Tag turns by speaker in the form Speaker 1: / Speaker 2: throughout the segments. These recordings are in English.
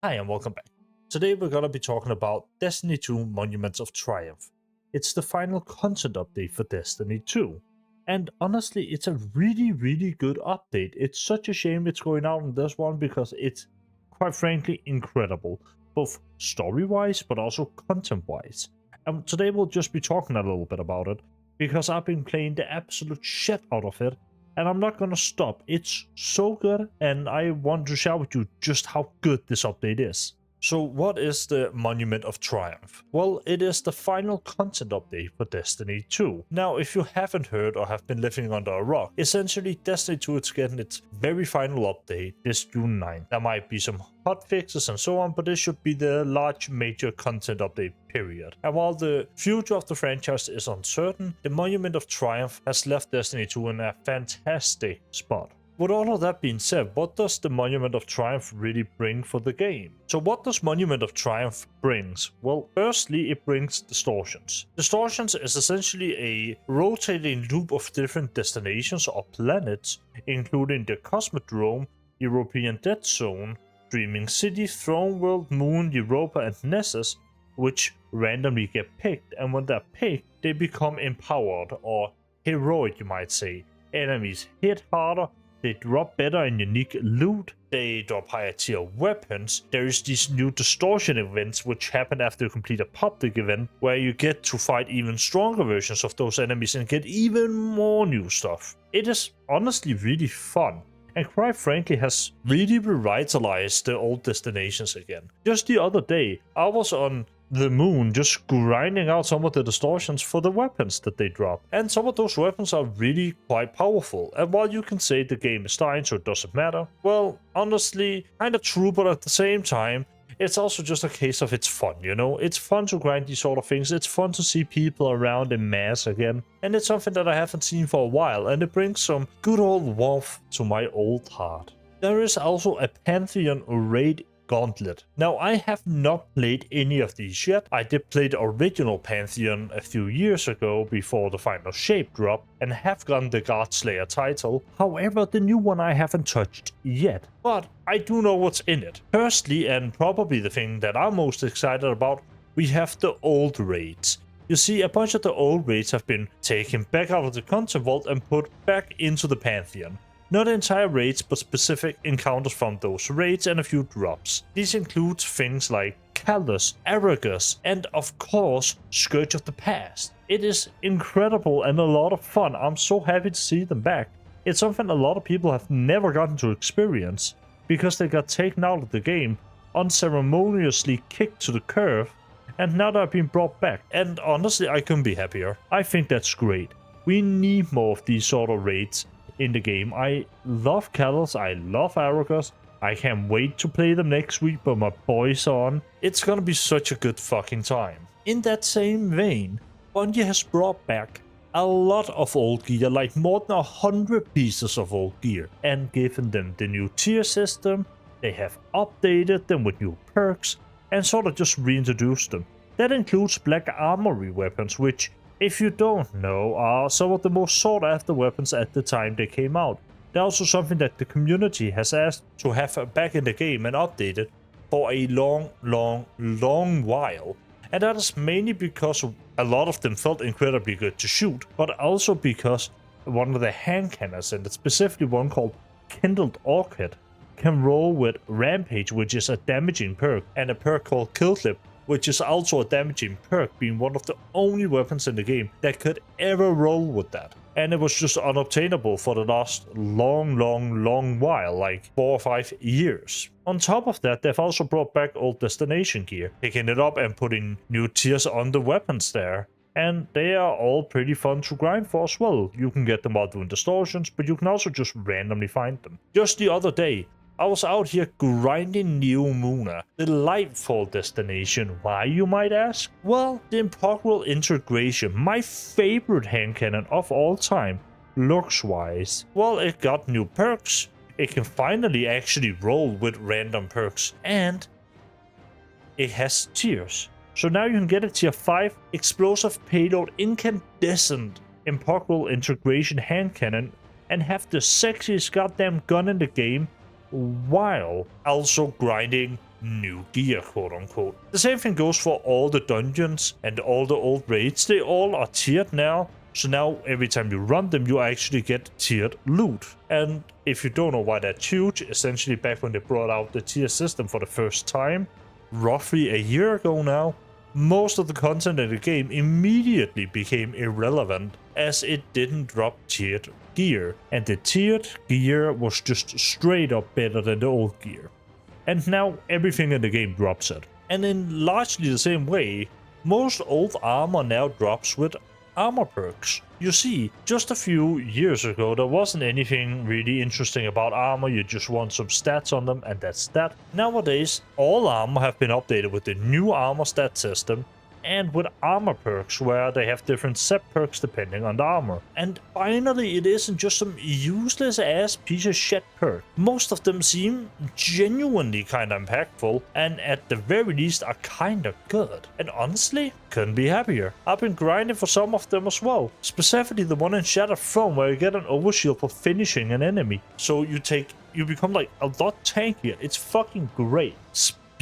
Speaker 1: Hi and welcome back. Today we're gonna be talking about Destiny 2 Monuments of Triumph. It's the final content update for Destiny 2. And honestly, it's a really good update. It's such a shame it's going out on this one because it's quite frankly incredible. Both story-wise but also content-wise. And today we'll just be talking a little bit about it because I've been playing the absolute shit out of it and I'm not gonna stop. It's so good, and I want to share with you just how good this update is. So what is the Monument of Triumph? Well, it is the final content update for Destiny 2. Now, if you haven't heard or have been living under a rock, essentially Destiny 2 is getting its very final update this June 9th. There might be some hotfixes and so on, but this should be the large major content update period. And while the future of the franchise is uncertain, the Monument of Triumph has left Destiny 2 in a fantastic spot. With all of that being said, what does the Monument of Triumph really bring for the game? So what does Monument of Triumph brings? Well, firstly, it brings distortions. Distortions is essentially a rotating loop of different destinations or planets, including the Cosmodrome, European Dead Zone, Dreaming City, Throne World, Moon, Europa, and Nessus, which randomly get picked, and when they're picked, they become empowered, or heroic you might say. Enemies hit harder, they drop better and unique loot, they drop higher tier weapons. There is these new distortion events which happen after you complete a public event where you get to fight even stronger versions of those enemies and get even more new stuff. It is honestly really fun and quite frankly has really revitalized the old destinations again. Just the other day, I was on the moon just grinding out some of the distortions for the weapons that they drop. And some of those weapons are really quite powerful. And while you can say the game is dying so it doesn't matter, well, honestly, kinda true, but at the same time, it's also just a case of it's fun, you know? It's fun to grind these sort of things, it's fun to see people around in mass again, and it's something that I haven't seen for a while, and it brings some good old warmth to my old heart. There is also a Pantheon raid gauntlet. Now, I have not played any of these yet. I did play the original Pantheon a few years ago before the final shape drop and have gotten the Godslayer title. However, the new one I haven't touched yet, but I do know what's in it. Firstly, and probably the thing that I'm most excited about, we have the old raids. You see, a bunch of the old raids have been taken back out of the content vault and put back into the Pantheon. Not entire raids, but specific encounters from those raids and a few drops. These include things like Callus, Arragus, and of course, Scourge of the Past. It is incredible and a lot of fun. I'm so happy to see them back. It's something a lot of people have never gotten to experience, because they got taken out of the game, unceremoniously kicked to the curb, and now they're being brought back. And honestly, I couldn't be happier. I think that's great. We need more of these sort of raids in the game. I love Callus, I love Arragus. I can't wait to play them next week, but my boys on. It's gonna be such a good fucking time. In that same vein, Bungie has brought back a lot of old gear, like more than 100 pieces of old gear, and given them the new tier system. They have updated them with new perks, and sort of just reintroduced them. That includes Black Armory weapons, which, if you don't know, are some of the most sought after weapons at the time they came out. They're also something that the community has asked to have back in the game and updated for a long while. And that is mainly because a lot of them felt incredibly good to shoot, but also because one of the hand cannons, and specifically one called Kindled Orchid, can roll with Rampage, which is a damaging perk, and a perk called Kill Clip, which is also a damaging perk, being one of the only weapons in the game that could ever roll with that. And it was just unobtainable for the last long while, like 4 or 5 years. On top of that, they've also brought back old destination gear, picking it up and putting new tiers on the weapons there. And they are all pretty fun to grind for as well. You can get them while doing distortions, but you can also just randomly find them. Just the other day, I was out here grinding Neo Muna, the Lightfall destination. Why, you might ask? Well, the Imperial Integration, my favorite hand cannon of all time, looks-wise. Well, it got new perks, it can finally actually roll with random perks, and it has tiers. So now you can get a tier 5 explosive payload incandescent Imperial Integration hand cannon and have the sexiest goddamn gun in the game while also grinding new gear, quote unquote. The same thing goes for all the dungeons and all the old raids. They all are tiered now. So now every time you run them, you actually get tiered loot. And if you don't know why that's huge, essentially back when they brought out the tier system for the first time, roughly a year ago now, most of the content in the game immediately became irrelevant as it didn't drop tiered gear. And the tiered gear was just straight up better than the old gear. And now everything in the game drops it. And in largely the same way, most old armor now drops with armor perks. You see, just a few years ago there wasn't anything really interesting about armor, you just want some stats on them and that's that. Nowadays, all armor have been updated with the new armor stat system and with armor perks where they have different set perks depending on the armor. And finally, it isn't just some useless ass piece of shit perk. Most of them seem genuinely kinda impactful and at the very least are kinda good. And honestly, couldn't be happier. I've been grinding for some of them as well. Specifically the one in Shattered Throne where you get an overshield for finishing an enemy. So you become like a lot tankier. It's fucking great.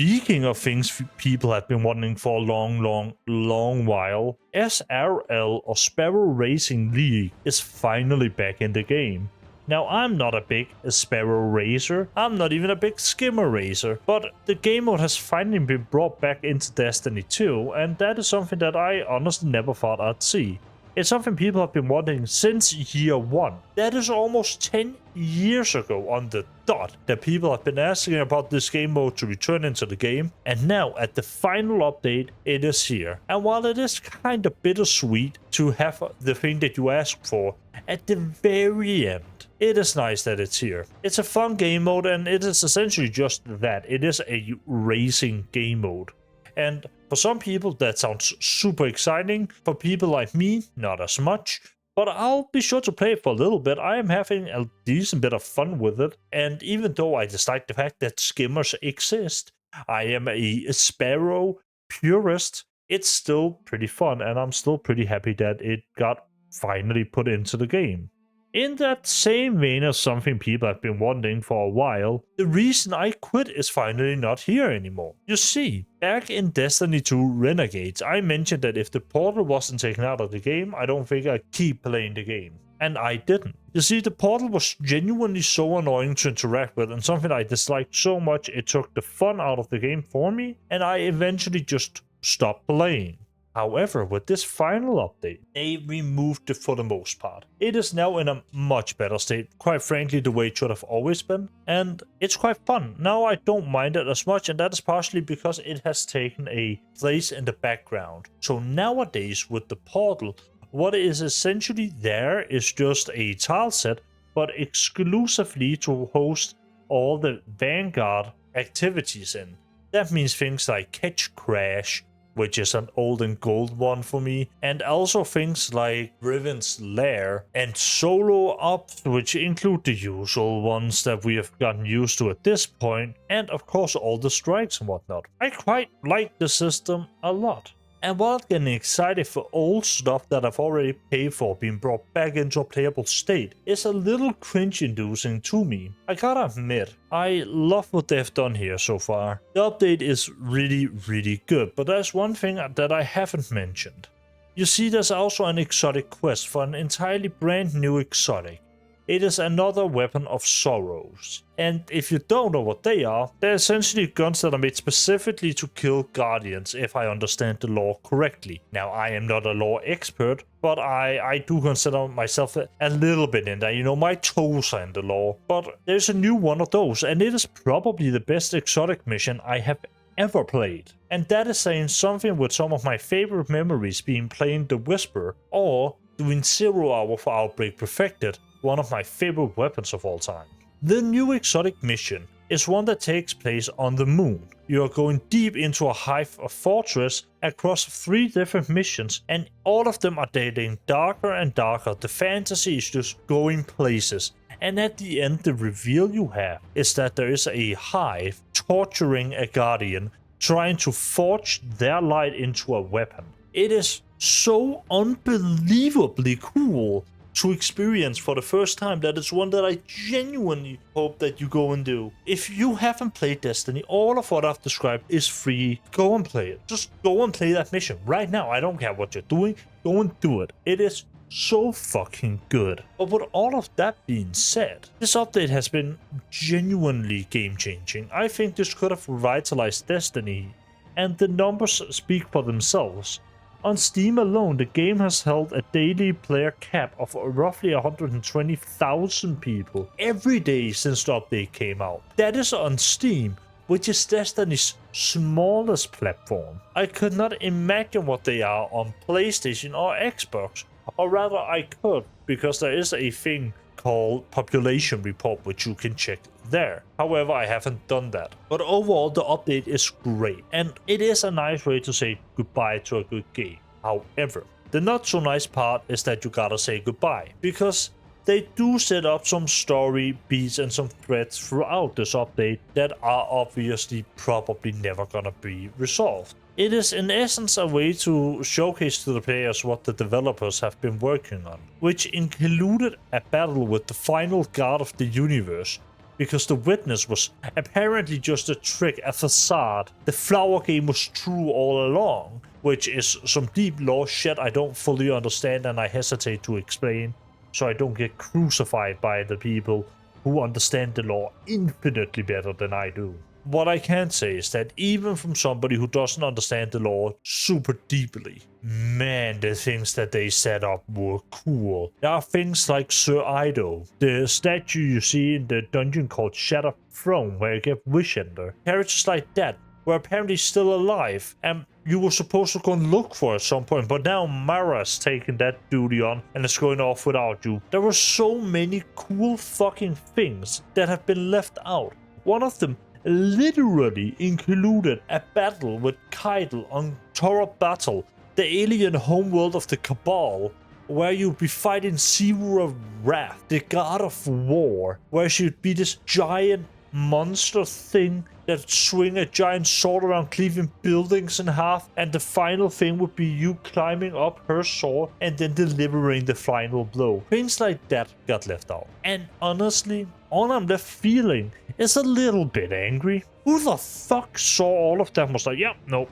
Speaker 1: Speaking of things people have been wanting for a long while, SRL or Sparrow Racing League is finally back in the game. Now, I'm not a big Sparrow racer, I'm not even a big skimmer racer, but the game mode has finally been brought back into Destiny 2, and that is something that I honestly never thought I'd see. It's something people have been wanting since year 1. That is almost 10 years ago on the dot that people have been asking about this game mode to return into the game, and now at the final update it is here. And while it is kind of bittersweet to have the thing that you asked for at the very end, it is nice that it's here. It's a fun game mode and it is essentially just that. It is a racing game mode. And for some people that sounds super exciting, for people like me, not as much. But I'll be sure to play it for a little bit. I am having a decent bit of fun with it. And even though I dislike the fact that skimmers exist, I am a Sparrow purist, it's still pretty fun. And I'm still pretty happy that it got finally put into the game. In that same vein as something people have been wanting for a while, the reason I quit is finally not here anymore. You see, back in Destiny 2 Renegades, I mentioned that if the portal wasn't taken out of the game, I don't think I'd keep playing the game. And I didn't. You see, the portal was genuinely so annoying to interact with and something I disliked so much it took the fun out of the game for me, and I eventually just stopped playing. However, with this final update, they removed it for the most part. It is now in a much better state, quite frankly the way it should have always been, and it's quite fun. Now I don't mind it as much, and that is partially because it has taken a place in the background. So nowadays with the portal, what is essentially there is just a tile set, but exclusively to host all the Vanguard activities in. That means things like Catch Crash, which is an old and gold one for me, and also things like Riven's Lair and Solo Ops, which include the usual ones that we have gotten used to at this point, and of course all the strikes and whatnot. I quite like the system a lot. And while getting excited for old stuff that I've already paid for being brought back into a playable state is a little cringe-inducing to me, I gotta admit, I love what they've done here so far. The update is really good, but there's one thing that I haven't mentioned. You see, there's also an exotic quest for an entirely brand new exotic. It is another weapon of sorrows. And if you don't know what they are, they're essentially guns that are made specifically to kill guardians, if I understand the lore correctly. Now, I am not a lore expert, but I do consider myself a little bit in there. You know, my toes are in the lore. But there's a new one of those, and it is probably the best exotic mission I have ever played. And that is saying something with some of my favorite memories being playing The Whisper, or doing 0 Hour for Outbreak Perfected, one of my favorite weapons of all time. The new exotic mission is one that takes place on the moon. You are going deep into a hive of fortress across 3 different missions, and all of them are getting darker and darker. The fantasy is just going places. And at the end, the reveal you have is that there is a hive torturing a guardian, trying to forge their light into a weapon. It is so unbelievably cool to experience for the first time, that is one that I genuinely hope that you go and do. If you haven't played Destiny, all of what I've described is free. Go and play it. Just go and play that mission right now. I don't care what you're doing. Go and do it. It is so fucking good. But with all of that being said, this update has been genuinely game-changing. I think this could have revitalized Destiny, and the numbers speak for themselves. On Steam alone, the game has held a daily player cap of roughly 120,000 people every day since the update came out. That is on Steam, which is Destiny's smallest platform. I could not imagine what they are on PlayStation or Xbox. Or rather, I could, because there is a thing called Population Report, which you can check there. However, I haven't done that. But overall, the update is great, and it is a nice way to say goodbye to a good game. However, the not so nice part is that you gotta say goodbye, because they do set up some story beats and some threads throughout this update that are obviously probably never gonna be resolved. It is in essence a way to showcase to the players what the developers have been working on, which included a battle with the final god of the universe, because the witness was apparently just a trick, a facade. The flower game was true all along, which is some deep lore shit I don't fully understand and I hesitate to explain, so I don't get crucified by the people who understand the lore infinitely better than I do. What I can say is that even from somebody who doesn't understand the lore super deeply, man, the things that they set up were cool. There are things like Sir Ido, the statue you see in the dungeon called Shattered Throne, where you get Wish Ender. Characters like that were apparently still alive, and you were supposed to go and look for at some point, but now Mara's taken that duty on and is going off without you. There were so many cool fucking things that have been left out. One of them literally included a battle with Keitel on Torah Battle, the alien homeworld of the Cabal, where you'd be fighting Sivu of Wrath, the god of war, where she'd be this giant monster thing that swing a giant sword around, cleaving buildings in half, and the final thing would be you climbing up her sword and then delivering the final blow. Things like that got left out. And honestly, all I'm left feeling is a little bit angry. Who the fuck saw all of that and was like, yeah, no,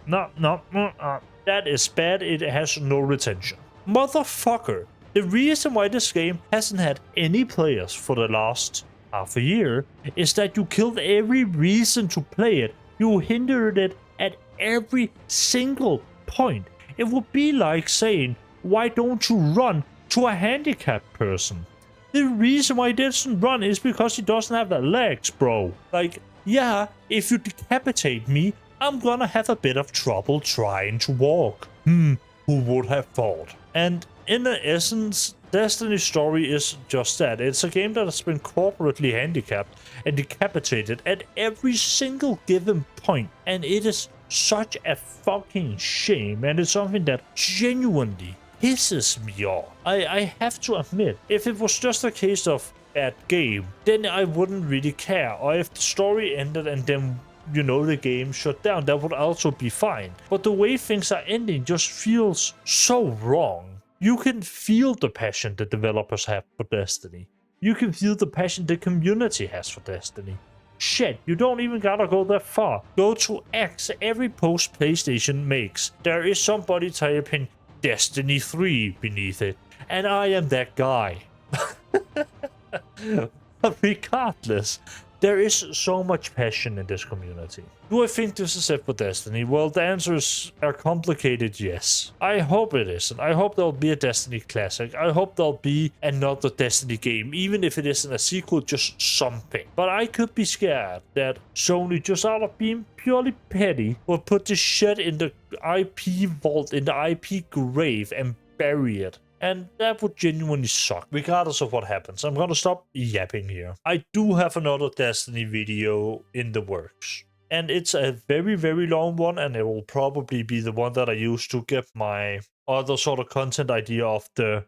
Speaker 1: that is bad, it has no retention. Motherfucker, the reason why this game hasn't had any players for the last half a year is that you killed every reason to play it. You hindered it at every single point. It would be like saying, why don't you run to a handicapped person? The reason why he doesn't run is because he doesn't have the legs, bro. Like, yeah, if you decapitate me, I'm gonna have a bit of trouble trying to walk. Who would have thought? And in essence, Destiny's story is just that. It's a game that has been corporately handicapped and decapitated at every single given point. And it is such a fucking shame, and it's something that genuinely pisses me off. I have to admit, if it was just a case of bad game, then I wouldn't really care. Or if the story ended and then, you know, the game shut down, that would also be fine. But the way things are ending just feels so wrong. You can feel the passion the developers have for Destiny. You can feel the passion the community has for Destiny. Shit, you don't even gotta go that far. Go to X every post PlayStation makes. There is somebody typing Destiny 3 beneath it, and I am that guy. Regardless, there is so much passion in this community. Do I think this is it for Destiny? Well, the answers are complicated, yes. I hope it isn't. I hope there'll be a Destiny classic. I hope there'll be another Destiny game, even if it isn't a sequel, just something. But I could be scared that Sony, just out of being purely petty, will put this shit in the IP vault, in the IP grave, and bury it. And that would genuinely suck, regardless of what happens. I'm gonna stop yapping here. I do have another Destiny video in the works. And it's a very, very long one, and it will probably be the one that I use to get my other sort of content idea of the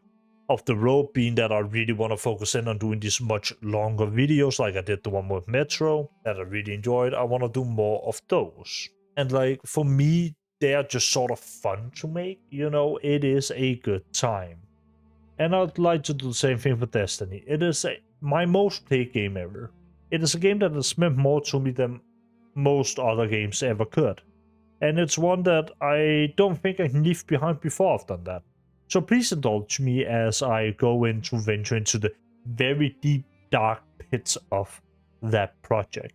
Speaker 1: road, being that I really want to focus in on doing these much longer videos, like I did the one with Metro, that I really enjoyed. I want to do more of those. And like, for me, they are just sort of fun to make, you know, it is a good time. And I'd like to do the same thing for Destiny. It is my most played game ever. It is a game that has meant more to me than most other games ever could. And it's one that I don't think I can leave behind before I've done that. So please indulge me as I go into venture into the very deep, dark pits of that project.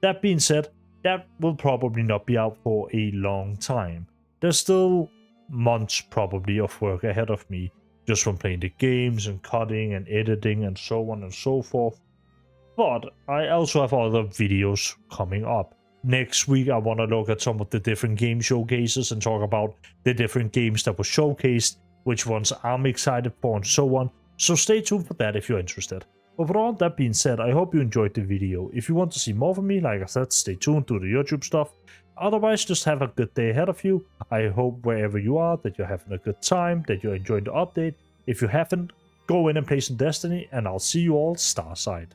Speaker 1: That being said, that will probably not be out for a long time. There's still months probably of work ahead of me, just from playing the games and cutting and editing and so on and so forth. But I also have other videos coming up. Next week I want to look at some of the different game showcases and talk about the different games that were showcased, which ones I'm excited for and so on. So stay tuned for that if you're interested. But with all that being said, I hope you enjoyed the video. If you want to see more from me, like I said, stay tuned to the YouTube stuff. Otherwise, just have a good day ahead of you. I hope wherever you are that you're having a good time, that you're enjoying the update. If you haven't, go in and play some Destiny, and I'll see you all Starside.